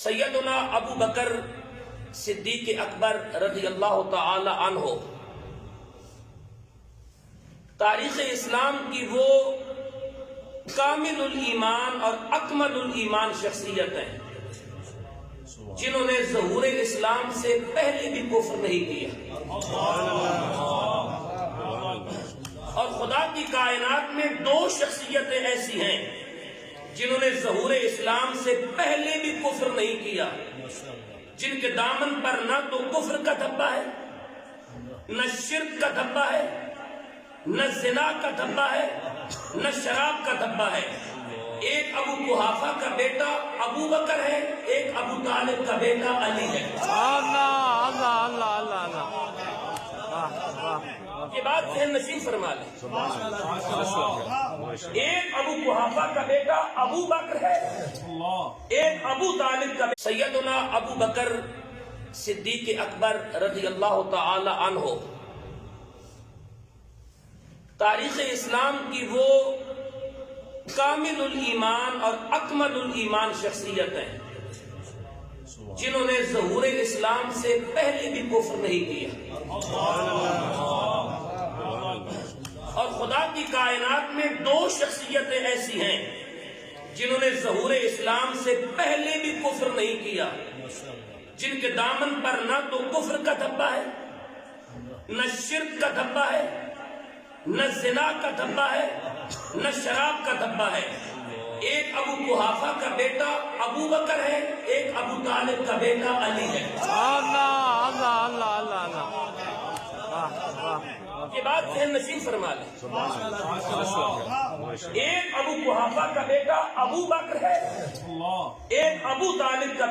سیدنا ابو بکر صدیق اکبر رضی اللہ تعالی عنہ تاریخ اسلام کی وہ کامل الایمان اور اکمل الایمان شخصیت ہیں جنہوں نے ظہور اسلام سے پہلے بھی کفر نہیں کیا، اور خدا کی کائنات میں دو شخصیتیں ایسی ہیں جنہوں نے ظہور اسلام سے پہلے بھی کفر نہیں کیا، جن کے دامن پر نہ تو کفر کا دھبا ہے، نہ شرک کا دھبا ہے، نہ زنا کا دھبا ہے، نہ شراب کا دھبا ہے۔ ایک ابو قحافہ کا بیٹا ابو بکر ہے، ایک ابو طالب کا بیٹا علی ہے۔ یہ بات ذہن نشین فرما لیں۔ ایک ابو قحافہ کا بیٹا ابو بکر ہے، ایک ابو طالب کا بیٹا۔ سیدنا ابو بکر صدیق اکبر رضی اللہ تعالی عنہ تاریخ اسلام کی وہ کامل الایمان اور اکمل الایمان شخصیت ہیں جنہوں نے ظہور اسلام سے پہلے بھی کفر نہیں کیا، اور خدا کی کائنات میں دو شخصیتیں ایسی ہیں جنہوں نے ظہور اسلام سے پہلے بھی کفر نہیں کیا، جن کے دامن پر نہ تو کفر کا دھبا ہے، نہ شرک کا دھبا ہے، نہ زنا کا دھبا ہے، نہ شراب کا دھبا ہے۔ ایک ابو قحافہ کا بیٹا ابو بکر ہے، ایک ابو طالب کا بیٹا علی ہے۔ یہ بات ذہن نشین فرما لیں۔ ایک ابو قحافہ کا بیٹا ابو بکر ہے، ایک ابو طالب کا